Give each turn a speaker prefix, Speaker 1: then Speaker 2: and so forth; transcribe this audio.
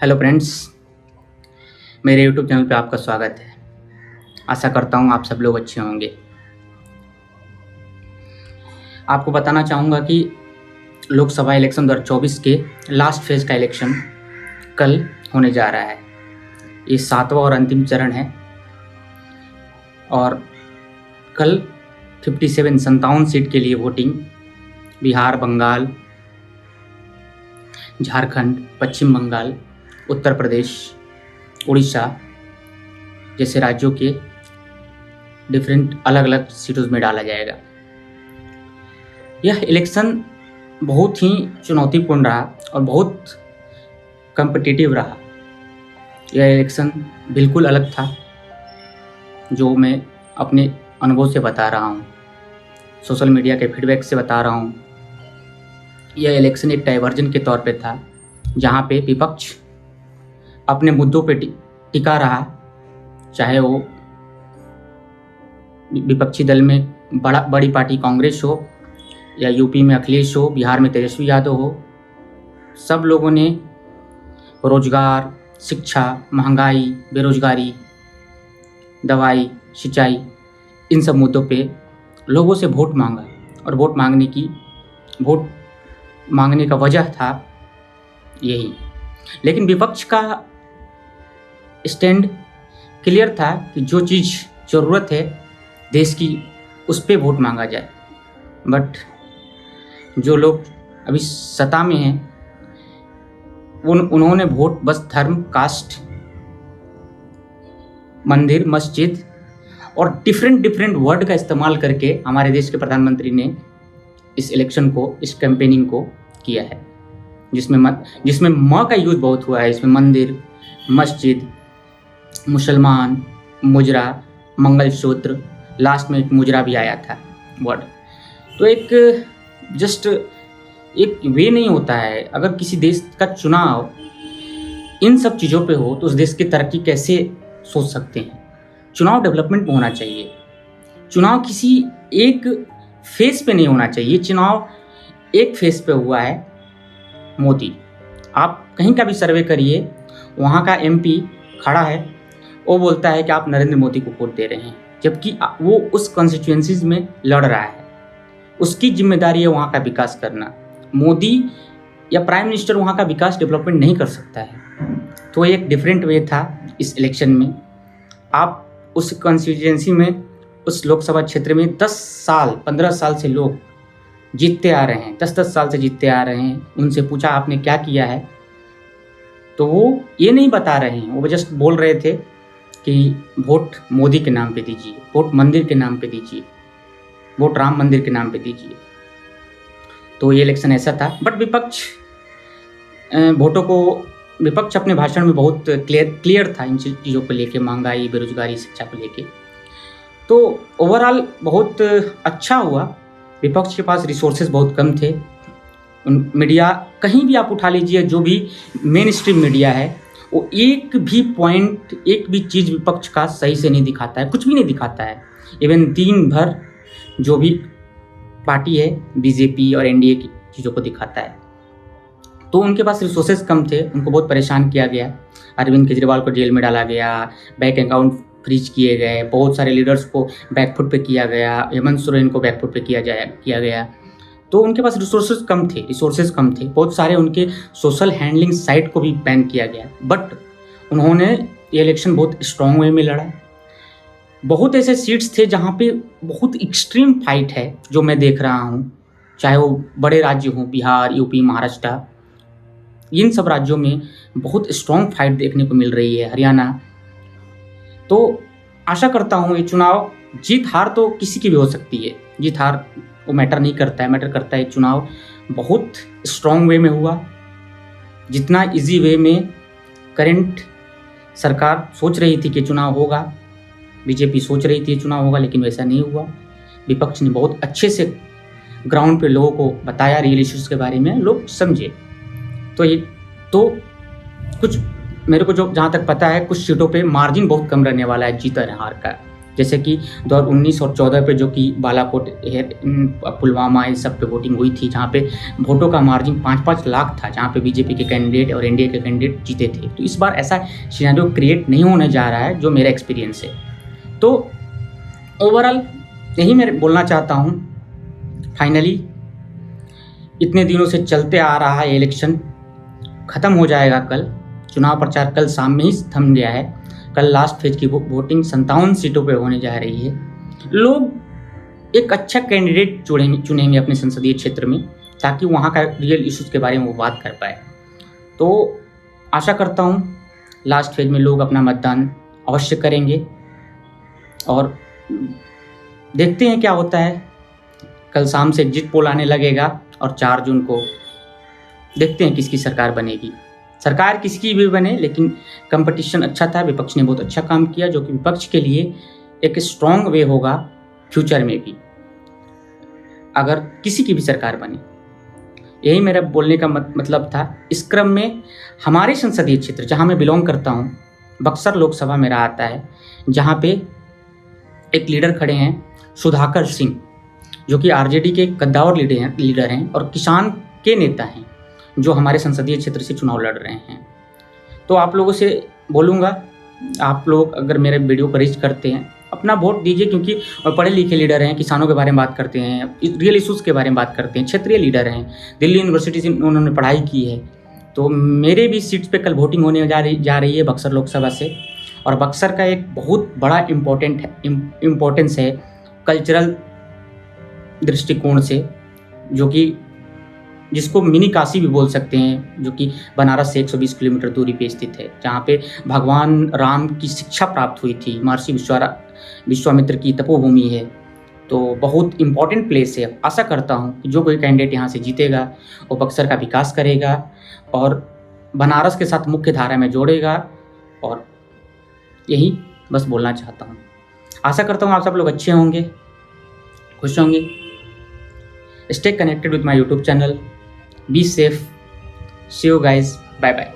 Speaker 1: Hello friends, मेरे YouTube channel पे आपका स्वागत है। आशा करता हूँ आप सब लोग अच्छे होंगे। आपको बताना चाहूँगा कि लोकसभा इलेक्शन 2024 के लास्ट फेज का इलेक्शन कल होने जा रहा है। ये 7वां और अंतिम चरण है और कल 57 सीट के लिए वोटिंग बिहार, बंगाल, झारखंड, पश्चिम बंगाल, उत्तर प्रदेश, उड़ीसा जैसे राज्यों के डिफरेंट अलग अलग सीटों में डाला जाएगा। यह इलेक्शन बहुत ही चुनौतीपूर्ण रहा और बहुत कॉम्पिटिटिव रहा। यह इलेक्शन बिल्कुल अलग था, जो मैं अपने अनुभव से बता रहा हूँ, सोशल मीडिया के फीडबैक से बता रहा हूँ। यह इलेक्शन एक डाइवर्जन के तौर पे था, जहाँ पे विपक्ष अपने मुद्दों पे टिका रहा, चाहे वो विपक्षी दल में बड़ी पार्टी कांग्रेस हो या यूपी में अखिलेश हो, बिहार में तेजस्वी यादव हो। सब लोगों ने रोजगार, शिक्षा, महंगाई, बेरोजगारी, दवाई, सिंचाई, इन सब मुद्दों पे लोगों से वोट मांगा और वोट मांगने का वजह था यही। लेकिन विपक्ष का स्टैंड क्लियर था कि जो चीज़ ज़रूरत है देश की, उस पे वोट मांगा जाए। बट जो लोग अभी सत्ता में हैं उन्होंने वोट बस धर्म, कास्ट, मंदिर, मस्जिद और डिफरेंट वर्ड का इस्तेमाल करके हमारे देश के प्रधानमंत्री ने इस इलेक्शन को, इस कैंपेनिंग को किया है, जिसमें म का यूज बहुत हुआ है। इसमें मंदिर, मस्जिद, मुसलमान, मुजरा, मंगलसूत्र, लास्ट में एक मुजरा भी आया था वर्ड। तो एक वे नहीं होता है। अगर किसी देश का चुनाव इन सब चीज़ों पे हो तो उस देश की तरक्की कैसे सोच सकते हैं। चुनाव डेवलपमेंट में होना चाहिए। चुनाव किसी एक फेस पे नहीं होना चाहिए। चुनाव एक फेस पे हुआ है मोदी। आप कहीं का भी सर्वे करिए, वहाँ का एमपी खड़ा है, वो बोलता है कि आप नरेंद्र मोदी को वोट दे रहे हैं, जबकि वो उस कॉन्स्टिट्यूएंसीज में लड़ रहा है। उसकी जिम्मेदारी है वहाँ का विकास करना। मोदी या प्राइम मिनिस्टर वहाँ का विकास, डेवलपमेंट नहीं कर सकता है। तो एक डिफरेंट वे था इस इलेक्शन में। आप उस कॉन्स्टिट्यूएंसी में, उस लोकसभा क्षेत्र में 15 साल से लोग जीतते आ रहे हैं, 10 साल से जीतते आ रहे हैं। उनसे पूछा आपने क्या किया है, तो वो ये नहीं बता रहे हैं। वो जस्ट बोल रहे थे कि वोट मोदी के नाम पे दीजिए, वोट मंदिर के नाम पे दीजिए, वोट राम मंदिर के नाम पे दीजिए। तो ये इलेक्शन ऐसा था। बट विपक्ष अपने भाषण में बहुत क्लियर था इन चीज़ों को लेके, महंगाई, बेरोजगारी, शिक्षा को लेके। तो ओवरऑल बहुत अच्छा हुआ। विपक्ष के पास रिसोर्सेज बहुत कम थे। मीडिया कहीं भी आप उठा लीजिए, जो भी मेन स्ट्रीम मीडिया है, वो एक भी पॉइंट, एक भी चीज़ विपक्ष का सही से नहीं दिखाता है, कुछ भी नहीं दिखाता है। इवन दिन भर जो भी पार्टी है बीजेपी और एनडीए की चीज़ों को दिखाता है। तो उनके पास रिसोर्सेज कम थे, उनको बहुत परेशान किया गया। अरविंद केजरीवाल को जेल में डाला गया, बैंक अकाउंट फ्रीज किए गए, बहुत सारे लीडर्स को बैकफुट पे किया गया, हेमंत सोरेन को बैकफुट पे किया गया। तो उनके पास रिसोर्सेज कम थे। बहुत सारे उनके सोशल हैंडलिंग साइट को भी बैन किया गया। बट उन्होंने ये इलेक्शन बहुत स्ट्रॉन्ग वे में लड़ा। बहुत ऐसे सीट्स थे जहाँ पे बहुत एक्सट्रीम फाइट है, जो मैं देख रहा हूँ, चाहे वो बड़े राज्य हों, बिहार, यूपी, महाराष्ट्र, इन सब राज्यों में बहुत स्ट्रॉन्ग फाइट देखने को मिल रही है, हरियाणा। तो आशा करता हूँ ये चुनाव, जीत हार तो किसी की भी हो सकती है, जीत हार वो मैटर नहीं करता है। मैटर करता है चुनाव बहुत स्ट्रॉन्ग वे में हुआ। जितना इजी वे में करंट सरकार सोच रही थी कि चुनाव होगा, बीजेपी सोच रही थी चुनाव होगा, लेकिन वैसा नहीं हुआ। विपक्ष ने बहुत अच्छे से ग्राउंड पे लोगों को बताया, रियल इश्यूज के बारे में लोग समझे। तो कुछ मेरे को जो जहाँ तक पता है, कुछ सीटों पे मार्जिन बहुत कम रहने वाला है जीत और हार का। जैसे कि 2019 और 14 पे जो कि बालाकोट पुलवामा इन सब पे वोटिंग हुई थी, जहाँ पे वोटों का मार्जिन 5-5 लाख था, जहाँ पे बीजेपी के कैंडिडेट और एनडीए के कैंडिडेट जीते थे। तो इस बार ऐसा सिनेरियो क्रिएट नहीं होने जा रहा है, जो मेरा एक्सपीरियंस है। तो ओवरऑल यही मैं बोलना चाहता हूँ। फाइनली इतने दिनों से चलते आ रहा है इलेक्शन ख़त्म हो जाएगा कल। चुनाव प्रचार कल शाम में ही थम गया है। कल लास्ट फेज की वोटिंग 57 सीटों पे होने जा रही है। लोग एक अच्छा कैंडिडेट चुनेंगे अपने संसदीय क्षेत्र में, ताकि वहाँ का रियल इश्यूज़ के बारे में वो बात कर पाए। तो आशा करता हूँ लास्ट फेज में लोग अपना मतदान अवश्य करेंगे, और देखते हैं क्या होता है। कल शाम से एग्जिट पोल आने लगेगा और 4 जून को देखते हैं किसकी सरकार बनेगी। सरकार किसकी भी बने, लेकिन कंपटीशन अच्छा था, विपक्ष ने बहुत अच्छा काम किया, जो कि विपक्ष के लिए एक स्ट्रॉन्ग वे होगा फ्यूचर में भी, अगर किसी की भी सरकार बने। यही मेरा बोलने का मतलब था। इस क्रम में हमारे संसदीय क्षेत्र जहाँ मैं बिलोंग करता हूँ, बक्सर लोकसभा मेरा आता है, जहाँ पे एक लीडर खड़े हैं सुधाकर सिंह, जो कि आरजेडी के कद्दावर लीडर हैं और किसान के नेता हैं, जो हमारे संसदीय क्षेत्र से चुनाव लड़ रहे हैं। तो आप लोगों से बोलूँगा, आप लोग अगर मेरे वीडियो को रीच करते हैं, अपना वोट दीजिए, क्योंकि पढ़े लिखे लीडर हैं, किसानों के बारे में बात करते हैं, रियल इशूज़ के बारे में बात करते हैं, क्षेत्रीय लीडर हैं, दिल्ली यूनिवर्सिटी से उन्होंने पढ़ाई की है। तो मेरे भी सीट्स पे कल वोटिंग होने जा रही है बक्सर लोकसभा से, और बक्सर का एक बहुत बड़ा इम्पोर्टेंस है कल्चरल दृष्टिकोण से, जो कि जिसको मिनी काशी भी बोल सकते हैं, जो कि बनारस से 120 किलोमीटर दूरी पे स्थित है, जहाँ पे भगवान राम की शिक्षा प्राप्त हुई थी। महर्षि विश्वामित्र की तपोभूमि है। तो बहुत इम्पॉर्टेंट प्लेस है। आशा करता हूँ कि जो कोई कैंडिडेट यहाँ से जीतेगा वो बक्सर का विकास करेगा और बनारस के साथ मुख्य धारा में जोड़ेगा, और यही बस बोलना चाहता हूँ। आशा करता हूँ आप सब लोग अच्छे होंगे, खुश होंगे। Stay connected with my YouTube channel. Be safe. See you guys. Bye bye.